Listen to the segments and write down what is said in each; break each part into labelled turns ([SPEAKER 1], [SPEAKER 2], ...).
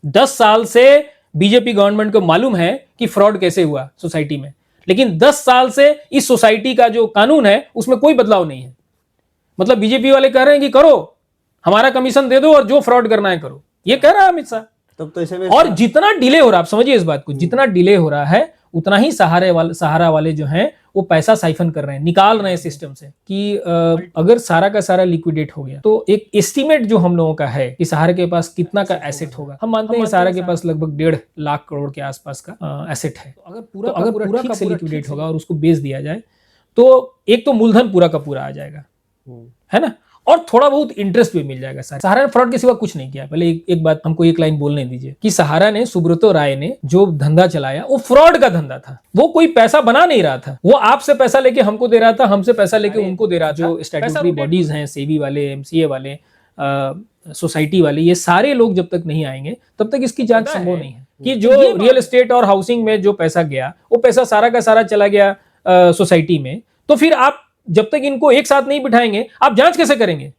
[SPEAKER 1] 10 साल से BJP government को मालूम है कि फ्रॉड कैसे हुआ सोसाइटी में, लेकिन 10 साल से इस सोसाइटी का जो कानून है उसमें कोई बदलाव नहीं है। मतलब बीजेपी वाले कह रहे हैं कि करो, हमारा कमीशन दे दो और जो फ्रॉड करना है करो, ये कह रहा है अमित शाह।
[SPEAKER 2] तब तो ऐसे में
[SPEAKER 1] और जितना डिले हो रहा है, आप समझिए इस बात को, जितना डिले हो रहा है उतना ही सहारा वाले जो हैं वो पैसा साइफन कर रहे हैं, निकाल रहे हैं सिस्टम से कि अगर सारा का सारा लिक्विडेट हो गया तो एक एस्टीमेट जो हम लोगों का है कि सहारा के पास कितना का एसेट होगा, हम मानते हैं सहारा के पास लगभग 1.5 लाख करोड़ के आसपास का एसेट है। अगर पूरा ठीक से लिक्विडेट होगा और उसको बेच दिया जाए तो एक तो मूलधन पूरा का पूरा आ जाएगा, है ना, और थोड़ा बहुत इंटरेस्ट भी मिल जाएगा। सहारा ने फ्रॉड के सिवा कुछ नहीं किया। पहले एक बात हमको एक लाइन बोलने दीजिए कि सहारा ने, सुब्रतो राय ने जो धंधा चलाया वो फ्रॉड का धंधा था। वो कोई पैसा बना नहीं रहा था, वो आपसे पैसा लेके हमको दे रहा था, हमसे पैसा लेके उनको दे रहा था। जो स्टैट्यूटरी बॉडीज हैं, सेबी वाले, एमसीए वाले, सोसाइटी वाले, ये सारे लोग जब तक नहीं आएंगे तब तक इसकी जांच संभव नहीं है कि जो रियल एस्टेट और हाउसिंग में जो पैसा गया वो पैसा सारा का सारा चला गया सोसाइटी में। तो फिर आप जब तक इनको एक साथ नहीं बिठाएंगे आप जांच कैसे करेंगे?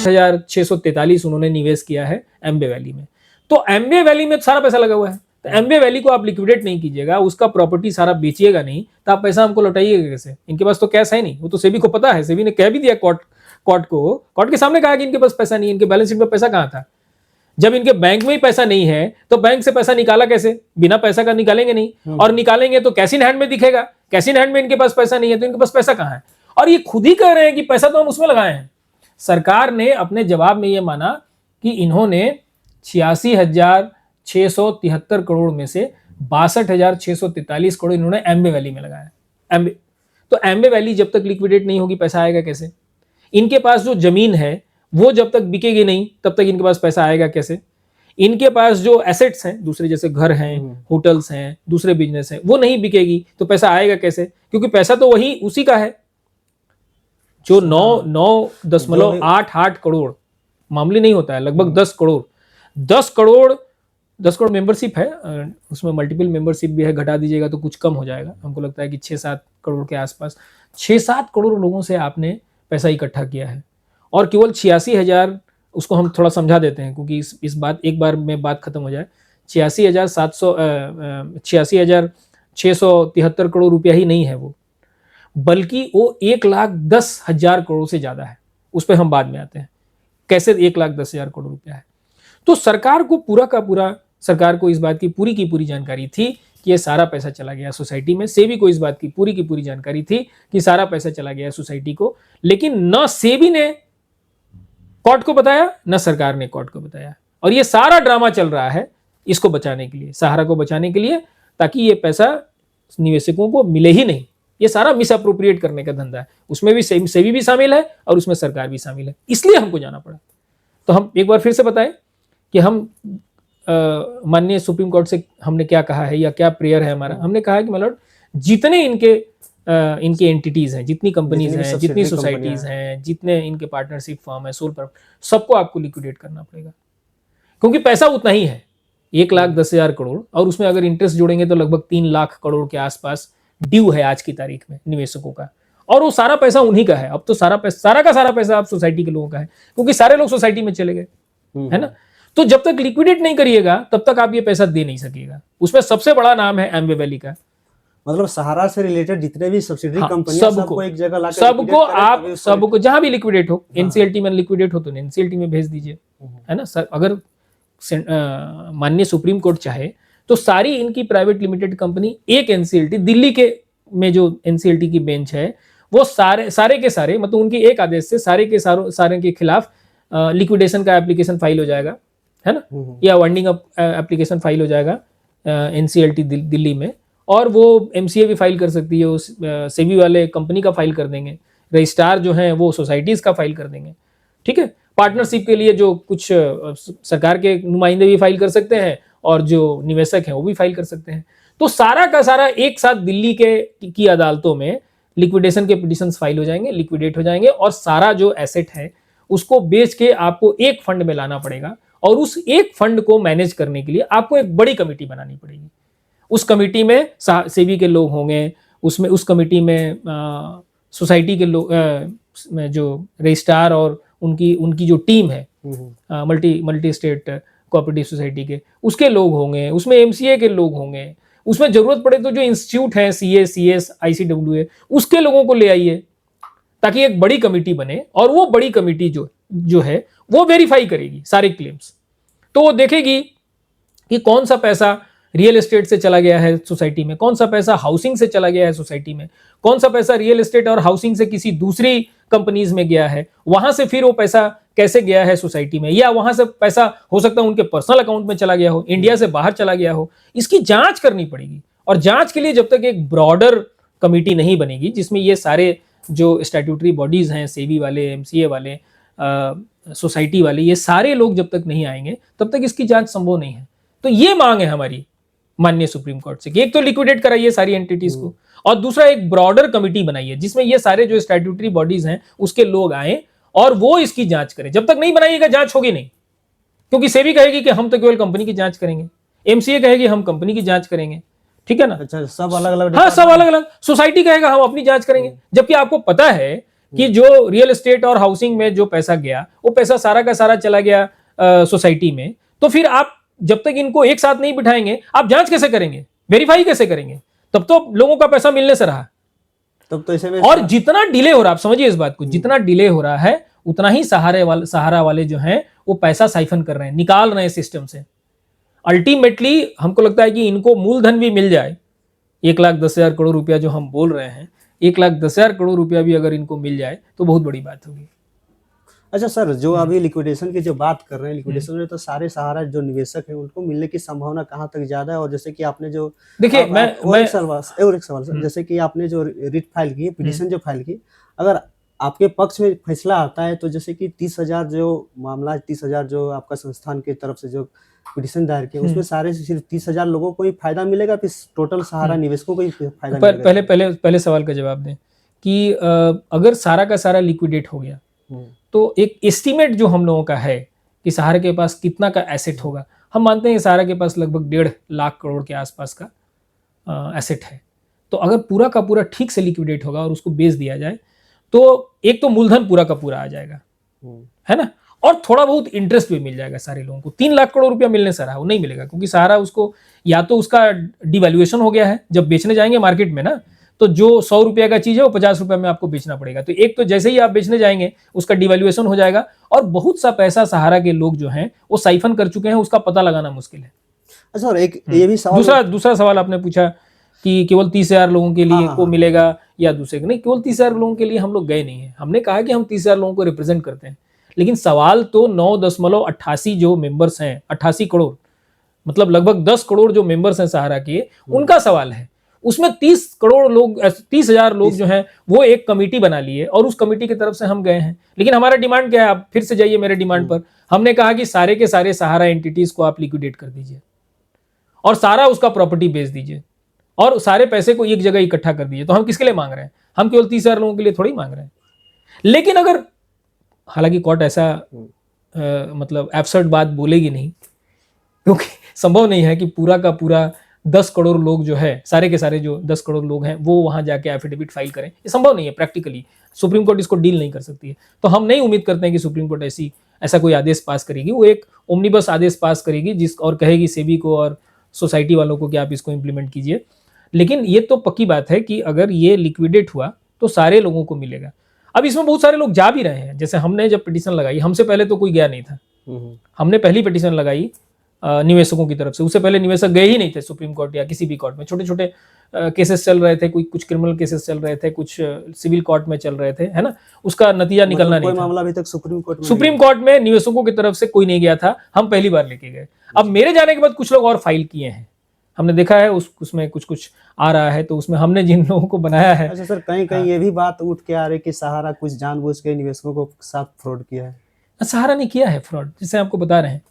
[SPEAKER 1] 1643 उन्होंने निवेश किया है एम्बे वैली में, तो एम्बे वैली में सारा पैसा लगा हुआ है, तो एम्बे वैली को आप लिक्विडेट नहीं कीजिएगा, उसका प्रॉपर्टी सारा बेचिएगा नहीं, तो आप पैसा हमको लौटाइएगा कैसे? इनके पास तो कैश है नहीं, वो तो सेबी को पता है, सेबी ने कह भी दिया कोर्ट के सामने कहा कि इनके पास पैसा नहीं है। इनके बैलेंस शीट में पैसा कहां था? जब इनके बैंक में ही पैसा नहीं है तो बैंक से पैसा निकाला कैसे? बिना पैसा का निकालेंगे नहीं, और निकालेंगे तो कैश इन हैंड में दिखेगा, कैश इन हैंड में इनके पास पैसा नहीं है तो इनके पास पैसा कहां है? और ये खुद ही कह रहे हैं कि पैसा तो हम उसमें लगाए हैं। सरकार ने अपने जवाब में ये माना कि इन्होंने 86,673 करोड़ में से 62,643 करोड़ इन्होंने एम्बे वैली में लगाया। तो एम्बे वैली जब तक लिक्विडेट नहीं होगी पैसा आएगा कैसे? इनके पास जो जमीन है वो जब तक बिकेगी नहीं तब तक इनके पास पैसा आएगा कैसे? इनके पास जो एसेट्स हैं दूसरे, जैसे घर हैं, होटल्स हैं, दूसरे बिजनेस हैं, वो नहीं बिकेगी तो पैसा आएगा कैसे? क्योंकि पैसा तो वही उसी का है जो 9.88 करोड़, मामूली नहीं होता है, लगभग 10 करोड़ मेंबरशिप है, उसमें मल्टीपल मेंबरशिप भी है, घटा दीजिएगा तो कुछ कम हो जाएगा, हमको लगता है कि 6-7 करोड़ के आसपास। 6-7 करोड़ लोगों से आपने पैसा इकट्ठा किया है और केवल 86,000, उसको हम थोड़ा समझा देते हैं क्योंकि इस बात एक बार में बात खत्म हो जाए। 86,673 करोड़ रुपया ही नहीं है वो, बल्कि वो 1,10,000 करोड़ से ज्यादा है। उस पर हम बाद में आते हैं कैसे 1,10,000 करोड़ रुपया है। तो सरकार को पूरा का पूरा, सरकार को इस बात की पूरी जानकारी थी कि ये सारा पैसा चला गया सोसाइटी में। सेबी को इस बात की पूरी जानकारी थी कि सारा पैसा चला गया सोसाइटी को, लेकिन न सेबी ने कोर्ट को बताया न सरकार ने कोर्ट को बताया। और ये सारा ड्रामा चल रहा है इसको बचाने के लिए, सहारा को बचाने के लिए, ताकि ये पैसा निवेशकों को मिले ही नहीं। ये सारा मिस अप्रोप्रिएट करने का धंधा है, उसमें भी सेबी भी शामिल है और उसमें सरकार भी शामिल है, इसलिए हमको जाना पड़ा। तो हम एक बार फिर से बताएं कि हम माननीय सुप्रीम कोर्ट से हमने क्या कहा है या क्या प्रेयर है हमारा। हमने कहा है कि मतलब जितने इनके एंटिटीज हैं, जितनी कंपनीज हैं, जितनी सोसाइटीज हैं, जितने इनके पार्टनरशिप फर्म है, सोल पर, सबको आपको लिक्विडेट करना पड़ेगा, क्योंकि पैसा उतना ही है 1,10,000 करोड़, और उसमें अगर इंटरेस्ट जोड़ेंगे तो लगभग 3 लाख करोड़ के आसपास ड्यू है आज की तारीख में निवेशकों का, और वो सारा पैसा उन्हीं का है। अब तो सारा का पैसा आप सोसाइटी के लोगों का है, क्योंकि सारे लोग सोसाइटी में चले गए, है ना। तो जब तक लिक्विडेट नहीं करिएगा तब तक आप ये पैसा दे नहीं सकिएगा। उसमें सबसे बड़ा नाम है एम्बे वैली का।
[SPEAKER 2] मतलब सहारा से रिलेटेड जितने भी सब्सिडरी कंपनियां सबको एक जगह लाकर
[SPEAKER 1] सबको जहां भी लिक्विडेट हो, एनसीएलटी में लिक्विडेट हो तो एनसीएलटी में भेज दीजिए, है ना सर। अगर माननीय सुप्रीम कोर्ट चाहे तो सारी इनकी प्राइवेट लिमिटेड कंपनी एक एनसीएलटी, दिल्ली के में जो एनसीएलटी की बेंच है वो सारे के सारे, मतलब उनके एक आदेश से सारे के खिलाफ लिक्विडेशन का एप्लीकेशन फाइल हो जाएगा, है ना, या वाइंडिंग अप एप्लीकेशन फाइल हो जाएगा एनसीएलटी दिल्ली में, और वो एमसीए भी फाइल कर सकती है, उस सेबी वाले कंपनी का फाइल कर देंगे, रजिस्ट्रार जो हैं वो सोसाइटीज का फाइल कर देंगे, ठीक है। पार्टनरशिप के लिए जो कुछ सरकार के नुमाइंदे भी फाइल कर सकते हैं और जो निवेशक हैं वो भी फाइल कर सकते हैं। तो सारा का सारा एक साथ दिल्ली की अदालतों में लिक्विडेशन के पिटिशंस फाइल हो जाएंगे, लिक्विडेट हो जाएंगे, और सारा जो एसेट है उसको बेच के आपको एक फंड में लाना पड़ेगा, और उस एक फंड को मैनेज करने के लिए आपको एक बड़ी कमेटी बनानी पड़ेगी। उस कमेटी में सेबी के लोग होंगे, उस कमेटी में सोसाइटी के लोग, जो रजिस्ट्रार और उनकी जो टीम है मल्टी स्टेट कोऑपरेटिव सोसाइटी के, उसके लोग होंगे, उसमें एमसीए के लोग होंगे, उसमें जरूरत पड़े तो जो इंस्टीट्यूट है सीए, सीएस, आईसीडब्ल्यूए, उसके लोगों को ले आइए, ताकि एक बड़ी कमेटी बने और वो बड़ी कमेटी जो है वो वेरीफाई करेगी सारे क्लेम्स। तो वो देखेगी कि कौन सा पैसा रियल एस्टेट से चला गया है सोसाइटी में, कौन सा पैसा हाउसिंग से चला गया है सोसाइटी में, कौन सा पैसा रियल एस्टेट और हाउसिंग से किसी दूसरी कंपनीज में गया है, वहां से फिर वो पैसा कैसे गया है सोसाइटी में, या वहां से पैसा हो सकता है उनके पर्सनल अकाउंट में चला गया हो, इंडिया से बाहर चला गया हो। इसकी जांच करनी पड़ेगी। और जांच के लिए जब तक एक ब्रॉडर कमिटी नहीं बनेगी जिसमें ये सारे जो स्टैट्यूटरी बॉडीज हैं, सेबी वाले, एमसीए वाले, सोसाइटी वाले, ये सारे लोग जब तक नहीं आएंगे तब तक इसकी जांच संभव नहीं है। तो ये मांग है हमारी माननीय सुप्रीम कोर्ट से कि एक तो लिक्विडेट कराइए सारी एंटिटीज को, और दूसरा एक ब्रॉडर कमिटी बनाइए जिसमें ये सारे जो स्टैट्यूटरी बॉडीज हैं उसके लोग आए और वो इसकी जांच करें। जब तक नहीं बनाइएगा जांच होगी नहीं, क्योंकि सेबी कहेगी कि हम तो केवल कंपनी की जांच करेंगे, एमसीए कहेगी हम कंपनी की जांच करेंगे, ठीक है ना।
[SPEAKER 2] अच्छा, सब अलग अलग,
[SPEAKER 1] हाँ सब अलग अलग। सोसाइटी कहेगा हम अपनी जांच करेंगे, जबकि आपको पता है कि जो रियल एस्टेट और हाउसिंग में जो पैसा गया वो पैसा सारा का सारा चला गया सोसाइटी में। तो फिर आप जब तक इनको एक साथ नहीं बिठाएंगे आप जांच कैसे करेंगे, वेरीफाई कैसे करेंगे? तब तो लोगों का पैसा मिलने से रहा।
[SPEAKER 2] तब तो ऐसे में
[SPEAKER 1] और जितना डिले हो रहा, आप समझिए इस बात को, जितना डिले हो रहा है उतना ही सहारा वाले जो हैं वो पैसा साइफन कर रहे हैं, निकाल रहे हैं सिस्टम से। अल्टीमेटली हमको लगता है कि इनको मूलधन भी मिल जाए, 1,10,000 करोड़ रुपया जो हम बोल रहे हैं, 1,10,000 करोड़ रुपया भी अगर इनको मिल जाए तो बहुत बड़ी बात होगी।
[SPEAKER 2] अच्छा सर, जो अभी लिक्विडेशन की जो बात कर रहे हैं, लिक्विडेशन में तो सारे सहारा जो निवेशक हैं उनको मिलने की संभावना कहाँ तक ज्यादा है? और जैसे कि आपने जो
[SPEAKER 1] देखिए
[SPEAKER 2] एक सवाल सर, जैसे कि आपने जो रिट फाइल की, पिटीशन जो फाइल की, अगर आपके पक्ष में फैसला आता है तो जैसे कि 30,000 जो मामला, 30,000 जो आपका संस्थान की तरफ से जो पिटीशन दायर किया उसमें सारे सिर्फ 30,000 लोगों को ही फायदा मिलेगा, फिर टोटल सहारा निवेशकों को ही फायदा मिलेगा?
[SPEAKER 1] पहले सवाल का जवाब दें कि अगर सारा का सारा लिक्विडेट हो गया तो एक एस्टीमेट जो हम लोगों का है कि सहारा के पास कितना का एसेट होगा, हम मानते हैं सहारा के पास लगभग 1.5 लाख करोड़ के आसपास का एसेट है। तो अगर पूरा का पूरा ठीक से लिक्विडेट होगा और उसको बेच दिया जाए तो एक तो मूलधन पूरा का पूरा आ जाएगा, है ना, और थोड़ा बहुत इंटरेस्ट भी मिल जाएगा सारे लोगों को। 3 लाख करोड़ रुपया मिलने से रहा वो नहीं मिलेगा, क्योंकि सहारा उसको या तो उसका डिवैल्यूएशन हो गया है, जब बेचने जाएंगे मार्केट में ना तो जो 100 रुपये का चीज है वो 50 रुपये में आपको बेचना पड़ेगा। तो एक तो जैसे ही आप बेचने जाएंगे उसका डिवैल्यूएशन हो जाएगा, और बहुत सा पैसा सहारा के लोग जो हैं वो साइफन कर चुके हैं, उसका पता लगाना मुश्किल है।
[SPEAKER 2] अच्छा, और एक ये भी सवाल,
[SPEAKER 1] दूसरा सवाल आपने पूछा कि केवल 30,000 लोगों के लिए को मिलेगा या दूसरे को नहीं। केवल 30,000 लोगों के लिए हम लोग गए नहीं है, हमने कहा कि हम 30,000 लोगों को रिप्रेजेंट करते हैं, लेकिन सवाल तो 9.88 जो मेंबर्स हैं, 88 करोड़ मतलब लगभग 10 करोड़ जो मेंबर्स हैं सहारा के, उनका सवाल है। उसमें 30,000 लोग जो हैं वो एक कमेटी बना लिए और उस कमेटी की तरफ से हम गए हैं। लेकिन हमारा डिमांड क्या है, आप फिर से जाइए मेरे डिमांड पर, हमने कहा कि सारे के सारे सहारा एंटिटीज को आप लिक्विडेट कर दीजिए और सारा उसका प्रॉपर्टी बेच दीजिए और सारे पैसे को एक जगह इकट्ठा कर दीजिए। तो हम किसके लिए मांग रहे हैं? हम केवल 30,000 लोगों के लिए थोड़ी मांग रहे हैं। लेकिन अगर, हालांकि कोर्ट ऐसा मतलब एब्सर्ड बात बोलेगी नहीं, क्योंकि संभव नहीं है कि पूरा का पूरा 10 करोड़ लोग जो है, सारे के सारे जो 10 करोड़ लोग हैं वो वहां जाके एफिडेविट फाइल करें, ये संभव नहीं है प्रैक्टिकली। सुप्रीम कोर्ट इसको डील नहीं कर सकती है। तो हम नहीं उम्मीद करते हैं कि सुप्रीम कोर्ट ऐसा कोई आदेश पास करेगी। वो एक ओमनिबस आदेश पास करेगी और कहेगी सेबी को और सोसाइटी वालों को कि आप इसको इंप्लीमेंट कीजिए। लेकिन ये तो पक्की बात है कि अगर ये लिक्विडेट हुआ तो सारे लोगों को मिलेगा। अब इसमें बहुत सारे लोग जा भी रहे हैं। जैसे हमने जब पिटीशन लगाई, हमसे पहले तो कोई गया नहीं था, हमने पहली पिटीशन लगाई निवेशकों की तरफ से। उससे पहले निवेशक गए ही नहीं थे सुप्रीम कोर्ट या किसी भी कोर्ट में। छोटे छोटे केसेस चल रहे थे, कुछ क्रिमिनल केसेस चल रहे थे, कुछ सिविल कोर्ट में चल रहे थे, है ना, उसका नतीजा निकलना नहीं था।
[SPEAKER 2] मामला अभी तक
[SPEAKER 1] सुप्रीम कोर्ट में निवेशकों की तरफ से कोई नहीं गया था, हम पहली बार लेके गए। अब मेरे जाने के बाद कुछ लोग और फाइल किए हैं, हमने देखा है उसमें कुछ आ रहा है, तो उसमें हमने जिन लोगों को बनाया है।
[SPEAKER 2] अच्छा सर, कहीं ये भी बात उठ के आ रही है कि सहारा कुछ जानबूझ के निवेशकों को साथ फ्रॉड किया है।
[SPEAKER 1] सहारा ने किया है फ्रॉड, जिससे आपको बता रहे हैं।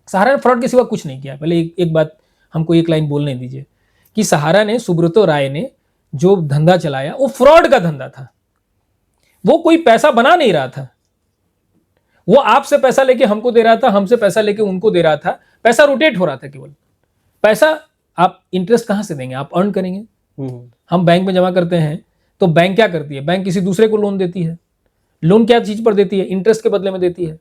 [SPEAKER 1] सहारा ने फ्रॉड के सिवा कुछ नहीं किया। पहले एक बात हमको एक लाइन बोलने दीजिए कि सहारा ने, सुब्रतो राय ने जो धंधा चलाया वो फ्रॉड का धंधा था। वो कोई पैसा बना नहीं रहा था, वो आपसे पैसा लेके हमको दे रहा था, हमसे पैसा लेके उनको दे रहा था। पैसा रोटेट हो रहा था केवल। पैसा आप इंटरेस्ट कहां से देंगे? आप अर्न करेंगे। हम बैंक में जमा करते हैं तो बैंक क्या करती है? बैंक किसी दूसरे को लोन देती है। लोन क्या चीज पर देती है? इंटरेस्ट के बदले में देती है।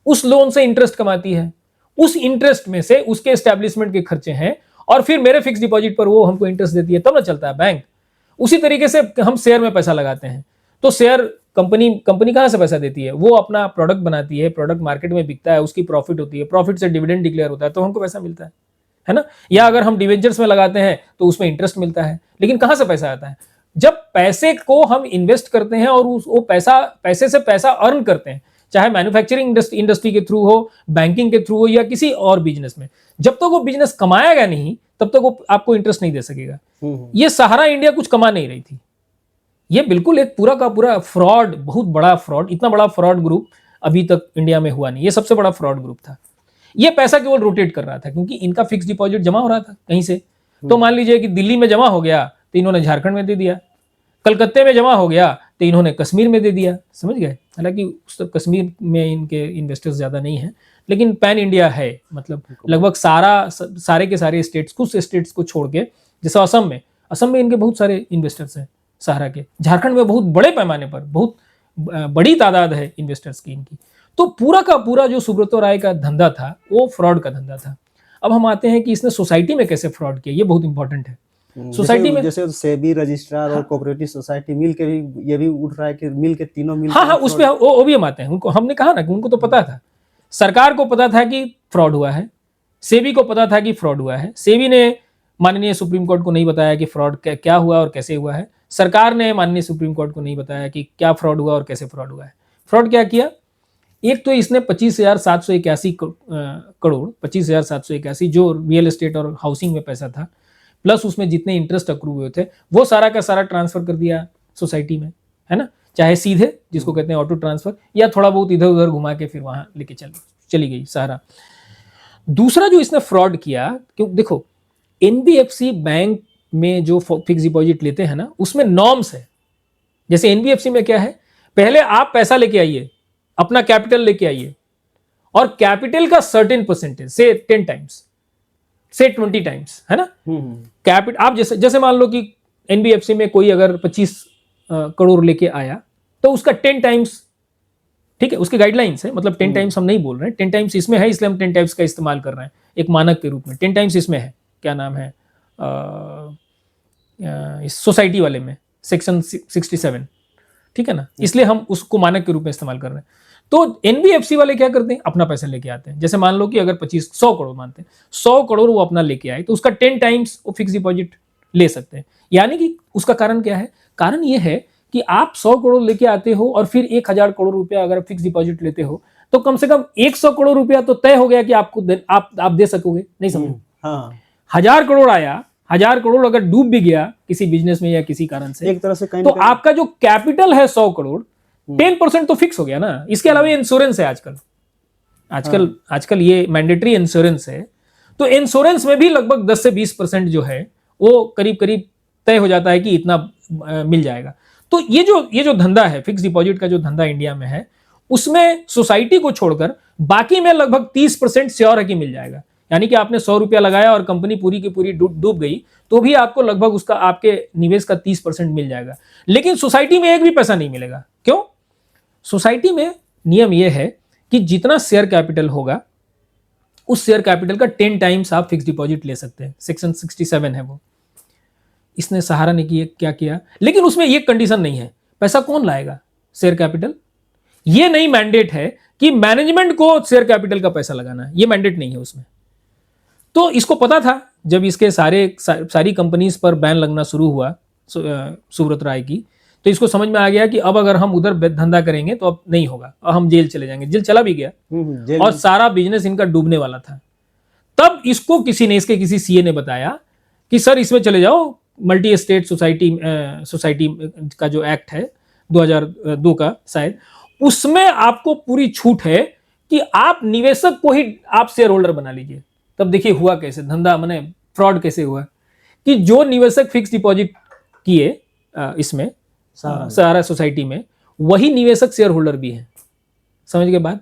[SPEAKER 1] उस लोन से इंटरेस्ट कमाती है, उस इंटरेस्ट में से उसके एस्टेब्लिशमेंट के खर्चे हैं, और फिर मेरे फिक्स डिपॉजिट पर वो हमको इंटरेस्ट देती है, तब ना चलता है बैंक। उसी तरीके से हम शेयर में पैसा लगाते हैं, तो शेयर कंपनी कहां से पैसा देती है? वो अपना प्रोडक्ट बनाती है, प्रोडक्ट मार्केट में बिकता है, उसकी प्रॉफिट होती है, प्रॉफिट से डिविडेंड डिक्लेयर होता है, तो हमको पैसा मिलता है ना। या अगर हम डिवेंचर्स में लगाते हैं तो उसमें इंटरेस्ट मिलता है। लेकिन कहां से पैसा आता है? जब पैसे को हम इन्वेस्ट करते हैं और वो पैसे से पैसा अर्न करते हैं, चाहे मैन्युफैक्चरिंग इंडस्ट्री के थ्रू हो, बैंकिंग के थ्रू हो, या किसी और बिजनेस में, जब तक वो बिजनेस कमाएगा नहीं तब तक वो आपको इंटरेस्ट नहीं दे सकेगा। ये सहारा इंडिया कुछ कमा नहीं रही थी, ये बिल्कुल एक पूरा का पूरा फ्रॉड, बहुत बड़ा फ्रॉड, इतना बड़ा फ्रॉड ग्रुप अभी तक इंडिया में हुआ नहीं, ये सबसे बड़ा फ्रॉड ग्रुप था। ये पैसा केवल रोटेट कर रहा था, क्योंकि इनका फिक्स डिपॉजिट जमा हो रहा था कहीं से। तो मान लीजिए कि दिल्ली में जमा हो गया तो इन्होंने झारखंड में दे दिया, कलकत्ते में जमा हो गया तो इन्होंने कश्मीर में दे दिया, समझ गए। हालांकि कश्मीर में इनके इन्वेस्टर्स ज्यादा नहीं है, लेकिन पैन इंडिया है, मतलब लगभग सारे के सारे स्टेट्स, कुछ स्टेट्स को छोड़ के, जैसे असम में इनके बहुत सारे इन्वेस्टर्स हैं सहारा के। झारखंड में बहुत बड़े पैमाने पर, बहुत बड़ी तादाद है इन्वेस्टर्स की इनकी। तो पूरा का पूरा जो सुब्रतो राय का धंधा था वो फ्रॉड का धंधा था। अब हम आते हैं कि इसने सोसाइटी में कैसे फ्रॉड किया, ये बहुत इंपॉर्टेंट है। सोसाइटी में
[SPEAKER 2] जैसे सेबी रजिस्ट्रार और कोऑपरेटिव सोसाइटी मिल के भी ये भी उठ रहा है कि मिल के तीनों मिल
[SPEAKER 1] हाँ, उस पे वो भी हम आते हैं। उनको हमने कहा ना कि उनको तो पता था, सरकार को पता था कि फ्रॉड हुआ है, सेबी को पता था कि फ्रॉड हुआ है। सेबी ने माननीय सुप्रीम कोर्ट को नहीं बताया कि फ्रॉड क्या हुआ और कैसे हुआ है। सरकार ने माननीय सुप्रीम कोर्ट को नहीं बताया कि क्या फ्रॉड हुआ और कैसे फ्रॉड हुआ है। फ्रॉड क्या किया? एक तो इसने 25,781 करोड़ 25,781 जो रियल एस्टेट और हाउसिंग में पैसा था, प्लस उसमें जितने इंटरेस्ट अक्रू हुए थे, वो सारा का सारा ट्रांसफर कर दिया सोसाइटी में, है ना। चाहे सीधे, जिसको कहते हैं ऑटो ट्रांसफर, या थोड़ा बहुत इधर उधर घुमा के फिर वहां लेके चली गई सहारा। दूसरा जो इसने फ्रॉड किया, क्यों देखो, एनबीएफसी बैंक में जो फिक्स डिपॉजिट लेते हैं ना, उसमें नॉर्म्स है। जैसे एनबीएफसी में क्या है, पहले आप पैसा लेके आइए, अपना कैपिटल लेके आइए, और कैपिटल का सर्टेन परसेंटेज, से 10 टाइम्स, से 20 टाइम्स, है ना। कैपिटल आप जैसे मान लो कि एनबीएफसी में कोई अगर 25 करोड़ लेके आया तो उसका 10 टाइम्स, ठीक है, उसके गाइडलाइंस है, मतलब 10 टाइम्स हम नहीं बोल रहे हैं, 10 टाइम्स इसमें है, इसलिए हम 10 टाइम्स का इस्तेमाल कर रहे हैं एक मानक के रूप में। 10 टाइम्स इसमें है, क्या नाम है, इस सोसाइटी वाले में सेक्शन 67, ठीक है ना, इसलिए हम उसको मानक के रूप में इस्तेमाल कर रहे हैं। तो एनबीएफसी वाले क्या करते हैं, अपना पैसा लेके आते हैं। जैसे मान लो कि अगर 100 करोड़ मानते हैं, 100 करोड़ वो अपना लेके आए, तो उसका 10 टाइम्स वो फिक्स डिपॉजिट ले सकते हैं। यानी कि उसका कारण क्या है? कारण ये है कि आप 100 करोड़ लेके आते हो और फिर 1,000 करोड़ रुपया अगर फिक्स डिपॉजिट लेते हो, तो कम से कम 100 करोड़ रुपया तो तय हो गया कि आपको आप दे सकोगे, नहीं समझो।
[SPEAKER 2] हाँ,
[SPEAKER 1] 1,000 करोड़ आया, 1,000 करोड़ अगर डूब भी गया किसी बिजनेस में या किसी कारण से,
[SPEAKER 2] एक तरह से
[SPEAKER 1] तो आपका जो कैपिटल है 100 करोड़, 10% तो फिक्स हो गया ना। इसके अलावा इंश्योरेंस है आजकल ये मैंडेटरी इंश्योरेंस है, तो इंश्योरेंस में भी लगभग 10 से 20% जो है वो करीब करीब तय हो जाता है कि इतना मिल जाएगा। तो ये जो धंधा है, फिक्स डिपॉजिट का जो धंधा इंडिया में है, उसमें सोसाइटी को छोड़कर बाकी में लगभग 30% श्योर है कि मिल जाएगा। यानी कि आपने 100 रुपया लगाया और कंपनी पूरी की पूरी डूब गई, तो भी आपको लगभग उसका, आपके निवेश का 30% मिल जाएगा। लेकिन सोसाइटी में एक भी पैसा नहीं मिलेगा। क्यों? सोसाइटी में नियम यह है कि जितना शेयर कैपिटल होगा, उस शेयर कैपिटल का 10 टाइम्स आप फिक्स डिपॉजिट ले सकते हैं। सेक्शन 67 है वो। इसने सहारा ने क्या किया, लेकिन उसमें ये कंडीशन नहीं है, पैसा कौन लाएगा, शेयर कैपिटल। ये नहीं मैंडेट है कि मैनेजमेंट को शेयर कैपिटल का पैसा लगाना है, ये मैंडेट नहीं है उसमें। तो इसको पता था, जब इसके सारी कंपनीज पर बैन लगना शुरू हुआ सुब्रत राय की, तो इसको समझ में आ गया कि अब अगर हम उधर धंधा करेंगे तो अब नहीं होगा, अब हम जेल चले जाएंगे। जेल चला भी गया और सारा बिजनेस इनका डूबने वाला था। तब इसको किसी सीए ने बताया कि सर इसमें चले जाओ, मल्टी स्टेट सोसाइटी का जो एक्ट है 2002 का शायद, उसमें आपको पूरी छूट है कि आप निवेशक को ही आप शेयर होल्डर बना लीजिए। तब देखिए हुआ कैसे धंधा, माने फ्रॉड कैसे हुआ कि जो निवेशक फिक्स डिपॉजिट किए इसमें सहारा सोसाइटी में, वही निवेशक शेयर होल्डर भी हैं। समझ के बाद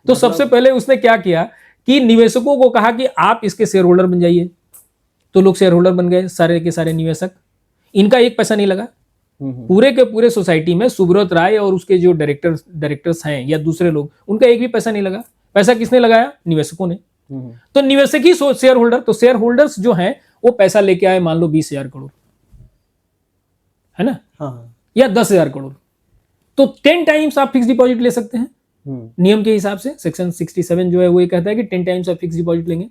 [SPEAKER 1] तो सबसे पहले उसने क्या किया कि निवेशकों को कहा कि आप इसके शेयर होल्डर बन जाइए, तो लोग शेयर होल्डर बन गए, सारे के सारे निवेशक। इनका एक पैसा नहीं लगा। पूरे के पूरे सोसाइटी में सुब्रत राय और उसके जो डायरेक्टर्स हैं या दूसरे लोग, उनका एक भी पैसा नहीं लगा। पैसा किसने लगाया? निवेशकों ने।
[SPEAKER 2] हम्म,
[SPEAKER 1] तो निवेशक ही शेयर होल्डर, तो शेयर होल्डर्स जो हैं वो पैसा लेके आए, मान लो 20,000 करोड़, है ना,
[SPEAKER 2] हाँ,
[SPEAKER 1] या 10,000 करोड़, तो 10 टाइम्स आप फिक्स डिपॉजिट ले सकते हैं नियम के हिसाब से। सेक्शन 67 जो है वो ये कहता है कि 10 टाइम्स आप फिक्स डिपॉजिट लेंगे।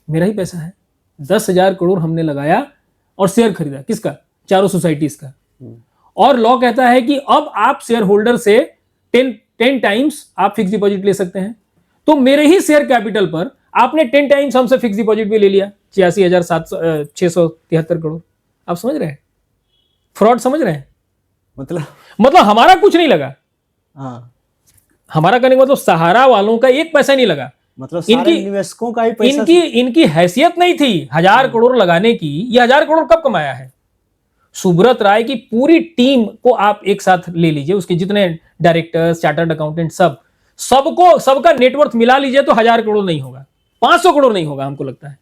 [SPEAKER 1] मेरा ही पैसा है, 10,000 करोड़ हमने लगाया और शेयर खरीदा, किसका? चारों सोसाइटीज का। और लॉ कहता है कि अब आप शेयर होल्डर से 10 टाइम्स आप फिक्स डिपॉजिट ले सकते हैं। तो मेरे ही शेयर कैपिटल पर आपने 10 टाइम्स हमसे फिक्स डिपॉजिट भी ले लिया, 86,673 करोड़। आप समझ रहे हैं फ्रॉड? समझ रहे हैं?
[SPEAKER 2] मतलब
[SPEAKER 1] हमारा कुछ नहीं लगा।
[SPEAKER 2] हाँ,
[SPEAKER 1] हमारा कहने का मतलब सहारा वालों का एक पैसा नहीं लगा।
[SPEAKER 2] मतलब सारे निवेशकों का ही पैसा।
[SPEAKER 1] इनकी हैसियत नहीं थी 1000 करोड़ लगाने की। ये 1000 करोड़ कब कमाया है? सुब्रत राय की पूरी टीम को आप एक साथ ले लीजिए, उसके जितने डायरेक्टर्स, चार्टर्ड अकाउंटेंट, सबका नेटवर्थ मिला लीजिए तो 1000 करोड़ नहीं होगा, 500 करोड़ नहीं होगा, हमको लगता है।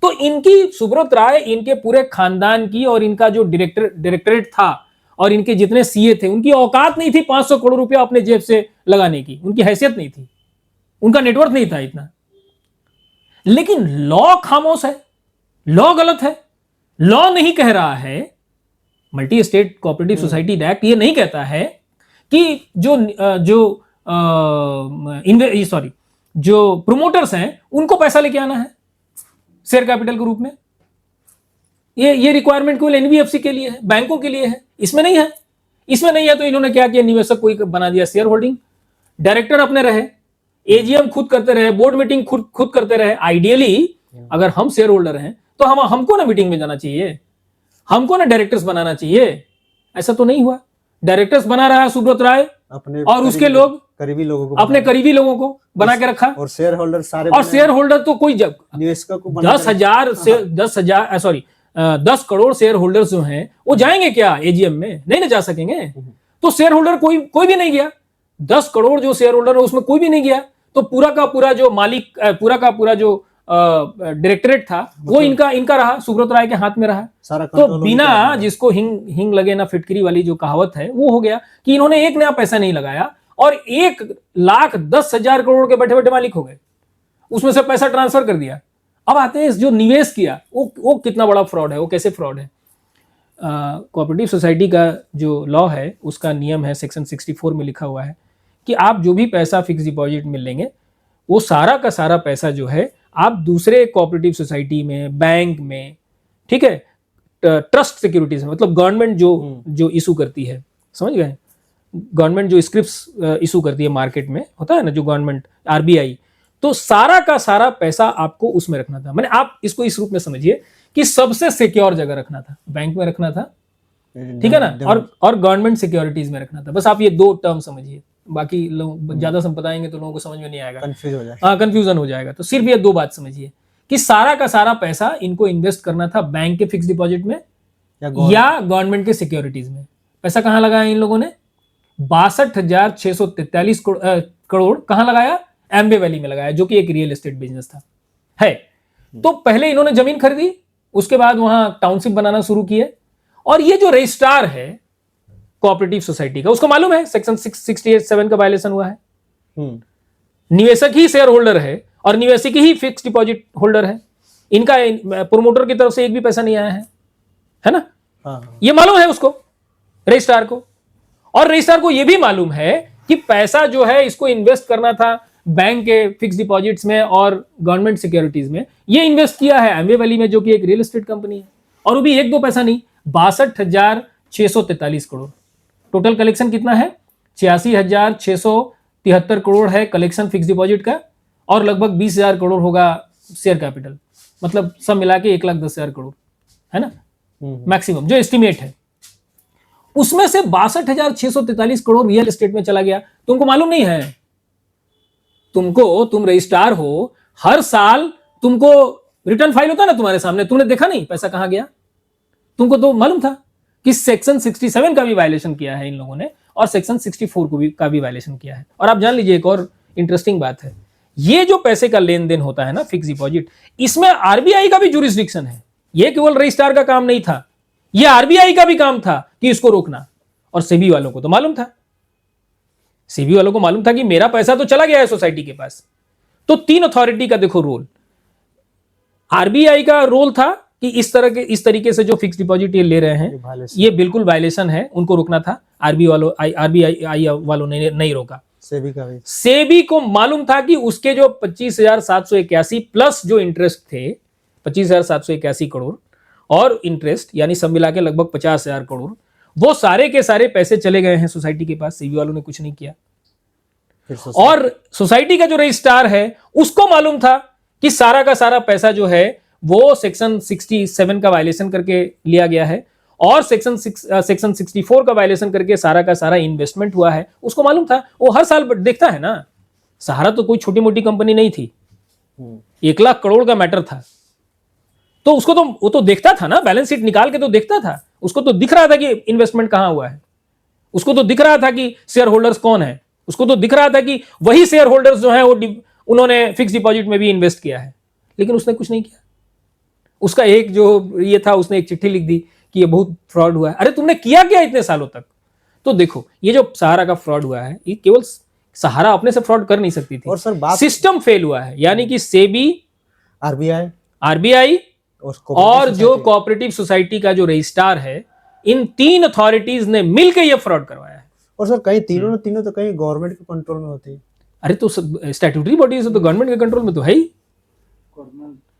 [SPEAKER 1] तो इनकी सुब्रत राय, इनके पूरे खानदान की और इनका जो डायरेक्टरेट था और इनके जितने सीए थे, उनकी औकात नहीं थी 500 करोड़ रुपया अपने जेब से लगाने की। उनकी हैसियत नहीं थी, उनका नेटवर्थ नहीं था इतना। लेकिन लॉ खामोश है, लॉ गलत है। लॉ नहीं कह रहा है, multi state cooperative society act ये नहीं कहता है कि जो प्रोमोटर्स हैं उनको पैसा लेके आना है शेयर कैपिटल के रूप में। ये रिक्वायरमेंट केवल एनबीएफसी के लिए है, बैंकों के लिए है, इसमें नहीं है। इसमें नहीं है तो इन्होंने क्या किया, निवेशक को बना दिया शेयर होल्डिंग। डायरेक्टर अपने रहे, एजीएम खुद करते रहे, बोर्ड मीटिंग खुद करते रहे। आइडियली अगर हम शेयर होल्डर हैं तो हमको ना मीटिंग में जाना चाहिए, हमको ना डायरेक्टर्स बनाना चाहिए। ऐसा तो नहीं हुआ। डायरेक्टर्स बना रहा है सुब्रत राय
[SPEAKER 2] अपने
[SPEAKER 1] और उसके लोग,
[SPEAKER 2] करीबी लोगों को,
[SPEAKER 1] अपने करीबी लोगों को बना के रखा।
[SPEAKER 2] और शेयर होल्डर सारे,
[SPEAKER 1] और शेयर होल्डर तो कोई जब
[SPEAKER 2] निवेशकों को
[SPEAKER 1] 10 करोड़ शेयर होल्डर्स जो हैं वो जाएंगे क्या एजीएम में? नहीं ना जा सकेंगे। तो शेयर होल्डर कोई भी नहीं गया। 10 करोड़ जो शेयर होल्डर है उसमें कोई भी नहीं गया। तो पूरा का पूरा जो मालिक, पूरा का पूरा जो डायरेक्टरेट था वो इनका रहा, सुब्रत राय के हाथ में रहा। तो बिना जिसको हिंग लगे ना फिटकरी वाली जो कहावत है वो हो गया कि इन्होंने एक नया पैसा नहीं लगाया और 1,10,000 करोड़ के बैठे बैठे मालिक हो गए, उसमें से पैसा ट्रांसफर कर दिया। अब आते हैं जो निवेश किया वो कितना बड़ा फ्रॉड है, वो कैसे फ्रॉड है। कोऑपरेटिव सोसाइटी का जो लॉ है उसका नियम है, सेक्शन 64 में लिखा हुआ है कि आप जो भी पैसा फिक्स डिपॉजिट में लेंगे वो सारा का सारा पैसा जो है आप दूसरे कोऑपरेटिव सोसाइटी में, बैंक में, ठीक है, ट्रस्ट सिक्योरिटीज में, मतलब गवर्नमेंट जो इशू करती है, समझ गए, गवर्नमेंट जो स्क्रिप्ट्स इशू करती है मार्केट में, होता है ना जो गवर्नमेंट, आरबीआई, तो सारा का सारा पैसा आपको उसमें रखना था। मैंने आप इसको इस रूप में समझिए कि सबसे सिक्योर जगह रखना था, बैंक में रखना था, ठीक है ना, और गवर्नमेंट सिक्योरिटीज में रखना था। बस आप ये दो टर्म समझिए, बाकी लोग ज्यादा बताएंगे तो लोगों को समझ में नहीं आएगा, कंफ्यूजन हो जाएगा। तो सिर्फ ये दो बात समझिए कि सारा का सारा पैसा इनको इन्वेस्ट करना था बैंक के फिक्स डिपॉजिट में या गवर्नमेंट के सिक्योरिटीज में। पैसा कहां लगाया इन लोगों ने? 62,643 करोड़ कहां लगाया? एम्बे वैली में लगाया, जो कि एक रियल एस्टेट बिजनेस था है। तो पहले इन्होंने जमीन खरीदी, उसके बाद वहां टाउनशिप बनाना शुरू किए। और ये जो रजिस्ट्रार है कोऑपरेटिव सोसाइटी का, उसको मालूम है सेक्शन 667 का वायलेशन हुआ है। निवेशक ही शेयर होल्डर है और निवेशक ही फिक्स डिपॉजिट होल्डर है। इनका प्रोमोटर की तरफ से एक भी पैसा नहीं आया है ना। ये मालूम है उसको, रजिस्ट्रार को। और रजिस्ट्रार को यह भी मालूम है कि पैसा जो है इसको इन्वेस्ट करना था बैंक के फिक्स डिपॉजिट्स में और गवर्नमेंट सिक्योरिटीज में। ये इन्वेस्ट किया है एम्बे वैली में, जो कि एक रियल एस्टेट कंपनी है, और वो भी एक दो पैसा नहीं, 62,643 करोड़। टोटल कलेक्शन कितना है? 86,673 करोड़ है कलेक्शन फिक्स डिपॉजिट का, और लगभग 20,000 करोड़ होगा शेयर कैपिटल, मतलब सब मिला के 1,10,000 करोड़ है ना मैक्सिमम जो एस्टिमेट है। उसमें से 62,643 करोड़ रियल एस्टेट में चला गया। तुमको मालूम नहीं है? तुम रजिस्ट्रार हो, हर साल तुमको रिटर्न फाइल होता है ना तुम्हारे सामने, तुमने देखा नहीं पैसा कहां गया? तुमको तो मालूम था कि सेक्शन 67 का भी वायलेशन किया है इन लोगों ने, और सेक्शन 64 का भी वायलेशन किया है। और आप जान लीजिए एक और इंटरेस्टिंग बात है, ये जो पैसे का लेन देन होता है ना फिक्स डिपॉजिट, इसमें आरबीआई का भी जुरिस्डिक्शन है। ये केवल रजिस्ट्रार का काम नहीं था, ये आरबीआई का भी काम था कि इसको रोकना। और सेबी वालों को तो मालूम था, सेबी वालों को मालूम था कि मेरा पैसा तो चला गया है सोसाइटी के पास, तो तीन अथॉरिटी का देखो रोल, आरबीआई का रोल था कि इस तरीके से जो फिक्स डिपॉजिट ये ले रहे हैं ये बिल्कुल वायलेशन है, उनको रोकना था। आरबीआई वालों ने नहीं रोका। सेबी को मालूम था कि उसके जो 25,781 प्लस जो इंटरेस्ट थे 25,781 करोड़ और इंटरेस्ट यानी सब मिला के लगभग 50,000 करोड़, वो सारे के सारे पैसे चले गए हैं सोसाइटी के पास। सेबी वालों ने कुछ नहीं किया। और सोसाइटी का जो रजिस्ट्रार है उसको मालूम था कि सारा का सारा पैसा जो है वो सेक्शन 67 का वायलेशन करके लिया गया है और सेक्शन 64 का वायलेशन करके सारा का सारा इन्वेस्टमेंट हुआ है। उसको मालूम था, वो हर साल देखता है ना। सहारा तो कोई छोटी मोटी कंपनी नहीं थी, 1 लाख करोड़ का मैटर था। तो उसको तो वो तो देखता था ना, बैलेंस शीट निकाल के तो देखता था। उसको तो दिख रहा था कि इन्वेस्टमेंट कहां हुआ है, उसको तो दिख रहा था कि शेयर होल्डर्स कौन है, उसको तो दिख रहा था कि वही शेयर होल्डर्स जो है वो उन्होंने फिक्स डिपॉजिट में भी इन्वेस्ट किया है। लेकिन उसने कुछ नहीं किया। उसका एक जो ये था, उसने एक चिट्ठी लिख दी कि ये बहुत फ्रॉड हुआ है। अरे तुमने किया क्या इतने सालों तक? तो देखो ये जो सहारा का फ्रॉड हुआ है, ये केवल सहारा अपने से फ्रॉड कर नहीं सकती थी,
[SPEAKER 2] और सर बात
[SPEAKER 1] सिस्टम फेल हुआ है। यानी कि सेबी,
[SPEAKER 2] आरबीआई
[SPEAKER 1] और जो कोऑपरेटिव सोसाइटी का जो रजिस्ट्रार है, इन तीन अथॉरिटीज ने मिलकर ये फ्रॉड करवाया है।
[SPEAKER 2] और सर कहीं तीनों तो कहीं गवर्नमेंट के कंट्रोल में होती है।
[SPEAKER 1] अरे तो स्टैट्यूटरी बॉडीज तो गवर्नमेंट के कंट्रोल में तो है ही,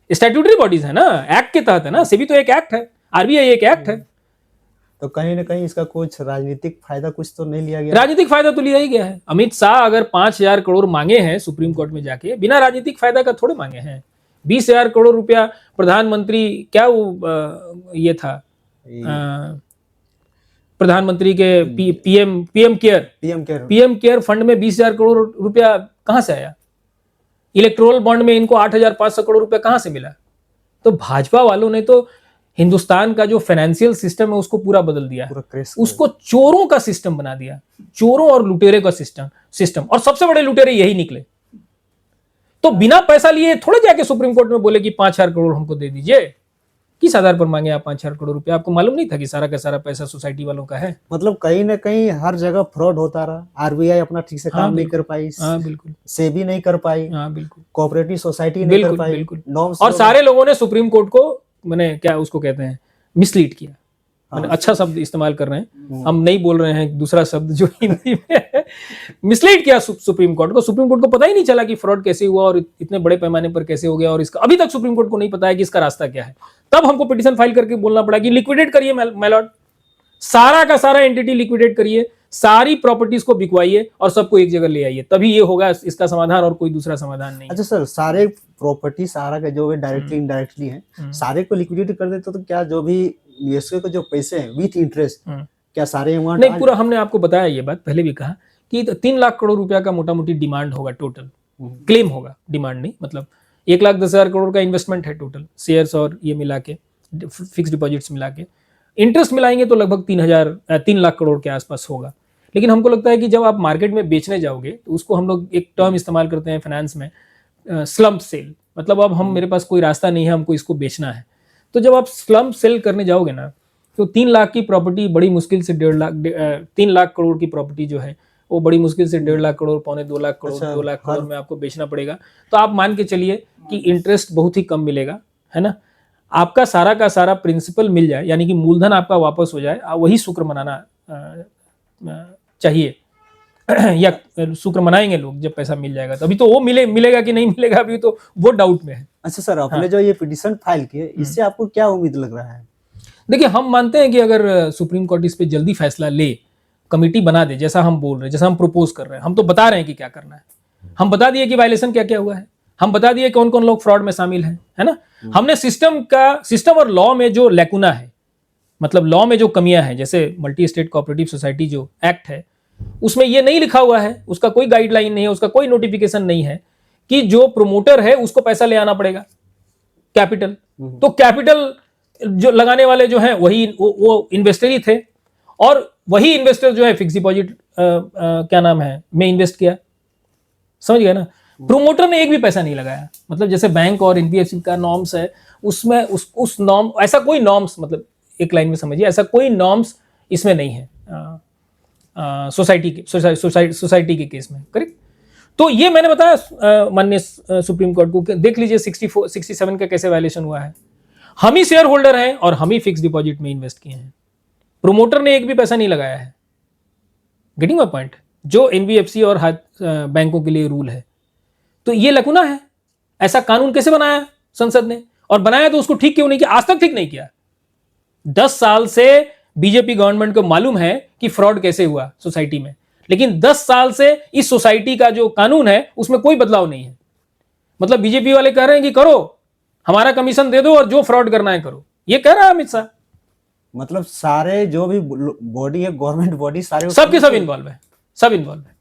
[SPEAKER 1] स्टैट्यूटरी बॉडीज है ना, एक्ट के तहत है ना। सेबी तो एक एक्ट है, आरबीआई एक एक्ट है।
[SPEAKER 2] तो कहीं ना कहीं इसका कुछ राजनीतिक फायदा कुछ तो नहीं लिया गया?
[SPEAKER 1] राजनीतिक फायदा तो लिया ही गया है। अमित शाह अगर 5,000 करोड़ मांगे हैं सुप्रीम कोर्ट में जाके, बिना राजनीतिक फायदा का थोड़े मांगे हैं। 20,000 करोड़ रुपया प्रधानमंत्री, क्या वो ये था प्रधानमंत्री के पीएम केयर फंड में 20,000 करोड़ रुपया कहां से आया? इलेक्ट्रोल बॉन्ड में इनको 8,500 करोड़ रुपया कहां से मिला? तो भाजपा वालों ने तो हिंदुस्तान का जो फाइनेंशियल सिस्टम है उसको पूरा बदल दिया, उसको चोरों का सिस्टम बना दिया, चोरों और लुटेरे का सिस्टम। और सबसे बड़े लुटेरे यही निकले। तो बिना पैसा लिए थोड़े जाके सुप्रीम कोर्ट में बोले कि 5,000 करोड़ हमको दे दीजिए। किस आधार पर मांगे आप 5,000 करोड़ रुपया? आपको मालूम नहीं था कि सारा का सारा पैसा सोसाइटी वालों का है?
[SPEAKER 2] मतलब कहीं ना कहीं हर जगह फ्रॉड होता रहा। आरबीआई अपना ठीक से काम नहीं कर पाई,
[SPEAKER 1] बिल्कुल,
[SPEAKER 2] सेबी नहीं कर पाई,
[SPEAKER 1] बिल्कुल,
[SPEAKER 2] कोऑपरेटिव सोसाइटी नहीं कर पाई,
[SPEAKER 1] नॉर्म्स, और सारे लोगों ने सुप्रीम कोर्ट को मैंने क्या उसको कहते हैं मिसलीड किया। मैंने अच्छा शब्द इस्तेमाल कर रहे हैं, हम नहीं बोल रहे हैं दूसरा शब्द जो हिंदी में है। मिसलीड किया सुप्रीम कोर्ट को। सुप्रीम कोर्ट को पता ही नहीं चला कि फ्रॉड कैसे हुआ और इतने बड़े पैमाने पर कैसे हो गया, और इसका अभी तक सुप्रीम कोर्ट को नहीं पता है कि इसका रास्ता क्या है। तब हमको पिटीशन फाइल करके बोलना पड़ा कि लिक्विडेट करिए माय लॉर्ड, सारा का सारा एंटिटी लिक्विडेट करिए, सारी प्रॉपर्टीज को बिकवाइए और सबको एक जगह ले आइए, तभी ये होगा इसका समाधान, और कोई दूसरा समाधान नहीं।
[SPEAKER 2] अच्छा सर, सारे प्रॉपर्टी सारा का जो डायरेक्टली इनडायरेक्टली है, सारे को लिक्विडेट कर देते तो क्या जो भी यूएसए को जो पैसे हैं विथ इंटरेस्ट क्या सारे अमाउंट
[SPEAKER 1] नहीं? पूरा हमने आपको बताया ये बात, पहले भी कहा कि 3 लाख करोड़ रुपया का मोटा मोटी डिमांड होगा, टोटल क्लेम होगा, डिमांड नहीं, मतलब 1,10,000 करोड़ का इन्वेस्टमेंट है टोटल, शेयर्स और ये मिला के, फिक्स डिपॉजिट्स मिला के। इंटरेस्ट मिलाएंगे तो लगभग 3 लाख करोड़ के आसपास होगा। लेकिन हमको लगता है कि जब आप मार्केट में बेचने जाओगे तो उसको हम लोग एक टर्म इस्तेमाल करते हैं फाइनेंस में, स्लम्प सेल। मतलब अब मेरे पास कोई रास्ता नहीं है, हमको इसको बेचना है। तो जब आप स्लम्प सेल करने जाओगे ना, तो 3 लाख की प्रॉपर्टी बड़ी मुश्किल से 3 लाख करोड़ की प्रॉपर्टी जो है वो बड़ी मुश्किल से 1.5 लाख करोड़, 2.25 लाख करोड़, 2 लाख करोड़ में आपको बेचना पड़ेगा। तो आप मान के चलिए कि इंटरेस्ट बहुत ही कम मिलेगा, है ना। आपका सारा का सारा प्रिंसिपल मिल जाए, यानी कि मूलधन आपका वापस हो जाए, वही शुक्र मनाना चाहिए या शुक्र मनाएंगे लोग जब पैसा मिल जाएगा। तो अभी तो वो मिलेगा कि नहीं मिलेगा, अभी तो वो डाउट में है।
[SPEAKER 2] अच्छा सर, आपने जो ये पिटीशन फाइल किए, इससे आपको क्या उम्मीद लग रहा है?
[SPEAKER 1] देखिए, हम मानते हैं कि अगर सुप्रीम कोर्ट इस पे जल्दी फैसला ले, कमेटी बना दे, जैसा हम बोल रहे हैं, जैसा हम प्रपोज कर रहे हैं, हम तो बता रहे हैं कि क्या करना है। हम बता दिए कि वायलेशन क्या क्या हुआ है, हम बता दिए कौन कौन लोग फ्रॉड में शामिल हैं, है ना। हमने सिस्टम और लॉ में जो लैकुना है, मतलब लॉ में जो कमियां हैं, जैसे मल्टी स्टेट कोऑपरेटिव सोसाइटी जो एक्ट है, उसमें ये नहीं लिखा हुआ है, उसका कोई गाइडलाइन नहीं है, उसका कोई नोटिफिकेशन नहीं है कि जो प्रोमोटर है उसको पैसा ले आना पड़ेगा, कैपिटल। तो कैपिटल जो लगाने वाले जो हैं वही वो इन्वेस्टर ही थे, और वही इन्वेस्टर जो है फिक्स डिपॉजिट क्या नाम है में इन्वेस्ट किया, समझ गए ना। प्रोमोटर ने एक भी पैसा नहीं लगाया। मतलब जैसे बैंक और एनबीएफसी का नॉर्म्स है, उसमें उस नॉर्म, ऐसा कोई नॉर्म्स, मतलब एक लाइन में समझिए, ऐसा कोई नॉर्म्स इसमें नहीं है सोसाइटी के केस में, करेक्ट। तो ये मैंने बताया माननीय सुप्रीम कोर्ट को देख लीजिए 64 67 का कैसे वायलेशन हुआ है। हम ही शेयर होल्डर हैं और हम ही फिक्स डिपॉजिट में इन्वेस्ट किए हैं, प्रोमोटर ने एक भी पैसा नहीं लगाया है। गेटिंग माय पॉइंट, जो एनबीएफसी और बैंकों के लिए रूल है। तो ये लकुना है। ऐसा कानून कैसे बनाया संसद ने, और बनाया तो उसको ठीक क्यों नहीं किया, आज तक ठीक नहीं किया। 10 साल से बीजेपी गवर्नमेंट को मालूम है कि फ्रॉड कैसे हुआ सोसाइटी में, लेकिन 10 साल से इस सोसाइटी का जो कानून है उसमें कोई बदलाव नहीं है। मतलब बीजेपी वाले कह रहे हैं कि करो, हमारा कमीशन दे दो और जो फ्रॉड करना है करो, ये कह रहा है अमित शाह।
[SPEAKER 2] मतलब सारे जो भी बॉडी है, गवर्नमेंट बॉडी, सारे
[SPEAKER 1] सबके सब इन्वॉल्व है, सब इन्वॉल्व है।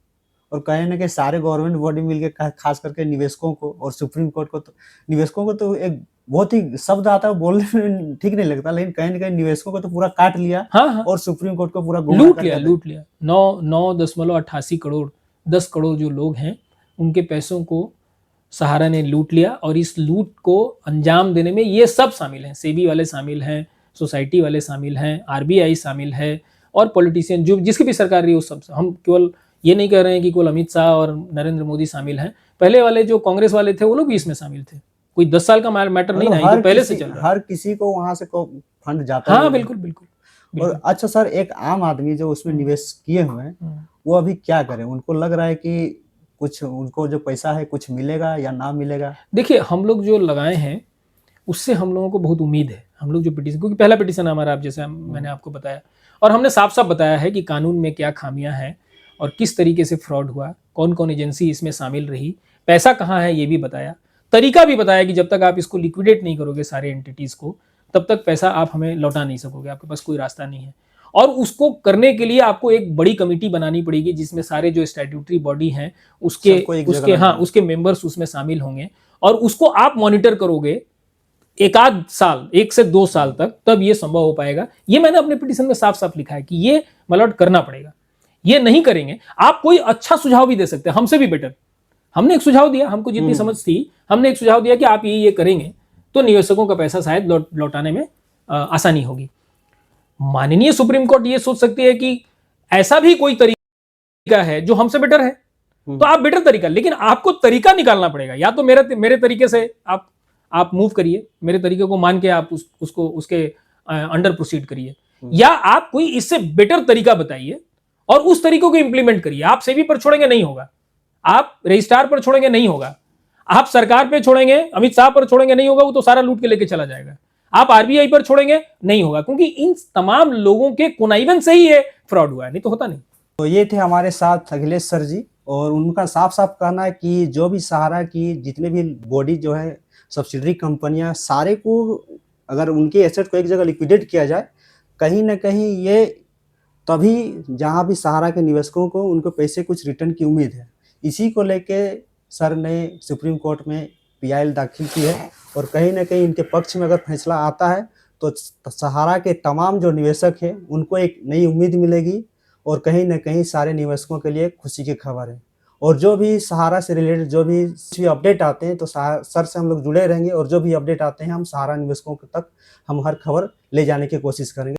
[SPEAKER 2] और कहे ना कि सारे गवर्नमेंट बॉडी मिलकर, खास करके निवेशकों को और सुप्रीम कोर्ट को, तो निवेशकों को तो एक बहुत ही शब्द आता है बोलने में ठीक नहीं लगता, लेकिन कहीं ना कहीं निवेशकों को तो पूरा काट लिया।
[SPEAKER 1] हाँ, हाँ।
[SPEAKER 2] और सुप्रीम कोर्ट को पूरा
[SPEAKER 1] लूट लिया 9.88 करोड़ 10 करोड़ जो लोग हैं उनके पैसों को सहारा ने लूट लिया। और इस लूट को अंजाम देने में ये सब शामिल हैं, सेबी वाले शामिल हैं, सोसाइटी वाले शामिल हैं, आरबीआई शामिल है, और पॉलिटिशियन जो जिसकी भी सरकार रही है उस सब। हम केवल ये नहीं कह रहे हैं कि केवल अमित शाह और नरेंद्र मोदी शामिल हैं, पहले वाले जो कांग्रेस वाले थे वो लोग भी इसमें शामिल थे। कोई 10 साल का मैटर नहीं है, पहले से चल रहा है।
[SPEAKER 2] हर किसी को वहां से फंड जाता है।
[SPEAKER 1] हाँ, बिल्कुल बिल्कुल।
[SPEAKER 2] और अच्छा सर, एक आम आदमी जो उसमें निवेश किए हुए हैं वो अभी क्या करें? उनको लग रहा है कि कुछ उनको जो पैसा है कुछ मिलेगा या ना मिलेगा?
[SPEAKER 1] देखिए, हम लोग जो लगाए हैं उससे हम लोगों को बहुत उम्मीद है। हम लोग जो पिटीशन, क्योंकि पहला पिटीशन हमारा, आप जैसे मैंने आपको बताया, और हमने साफ साफ बताया है कि कानून में क्या खामियां हैं और किस तरीके से फ्रॉड हुआ, कौन कौन एजेंसी इसमें शामिल रही, पैसा कहाँ है ये भी बताया, तरीका भी बताया कि जब तक आप इसको लिक्विडेट नहीं करोगे सारे एंटिटीज को, तब तक पैसा आप हमें लौटा नहीं सकोगे, आपके पास कोई रास्ता नहीं है। और उसको करने के लिए आपको एक बड़ी कमेटी बनानी पड़ेगी जिसमें सारे जो स्टैट्यूटरी बॉडी हैं उसके मेंबर्स उसमें शामिल होंगे, और उसको आप मॉनिटर करोगे एक आध साल, 1 से 2 साल तक, तब ये संभव हो पाएगा। ये मैंने अपने पिटीशन में साफ साफ लिखा है कि ये मलॉट करना पड़ेगा। ये नहीं करेंगे, आप कोई अच्छा सुझाव भी दे सकते हैं, हमसे भी बेटर। हमने एक सुझाव दिया, हमको जितनी समझ थी, हमने एक सुझाव दिया कि आप ये करेंगे तो निवेशकों का पैसा शायद लौटाने में आसानी होगी। माननीय सुप्रीम कोर्ट ये सोच सकती है कि ऐसा भी कोई तरीका है जो हमसे बेटर है, तो आप बेटर तरीका, लेकिन आपको तरीका निकालना पड़ेगा। या तो मेरे तरीके से आप मूव करिए, मेरे तरीके को मान के आप उसको उसके अंडर प्रोसीड करिए, या आप कोई इससे बेटर तरीका बताइए और उस तरीकों को इंप्लीमेंट करिए। आप सेबी पर छोड़ेंगे नहीं होगा, आप रजिस्ट्रार पर छोड़ेंगे नहीं होगा, आप सरकार पे छोड़ेंगे, अमित शाह पर छोड़ेंगे नहीं होगा, वो तो सारा लूट के लेके चला जाएगा। आप आरबीआई पर छोड़ेंगे नहीं होगा, क्योंकि इन तमाम लोगों के कुनाइवन से ही ये फ्रॉड हुआ है, नहीं तो होता नहीं।
[SPEAKER 2] तो ये थे हमारे साथ अखिलेश सर जी, और उनका साफ साफ कहना है कि जो भी सहारा की जितने भी बॉडी जो है, सब्सिडरी कंपनियां, सारे को अगर उनके एसेट को एक जगह लिक्विडेट किया जाए, कहीं ना कहीं ये तभी जहां भी सहारा के निवेशकों को उनको पैसे कुछ रिटर्न की उम्मीद है। इसी को लेके सर ने सुप्रीम कोर्ट में पीआईएल दाखिल की है, और कहीं ना कहीं इनके पक्ष में अगर फैसला आता है तो सहारा के तमाम जो निवेशक हैं उनको एक नई उम्मीद मिलेगी, और कहीं ना कहीं सारे निवेशकों के लिए खुशी की खबर है। और जो भी सहारा से रिलेटेड जो भी अपडेट आते हैं तो सर से हम लोग जुड़े रहेंगे, और जो भी अपडेट आते हैं हम सहारा निवेशकों तक हम हर खबर ले जाने की कोशिश करेंगे।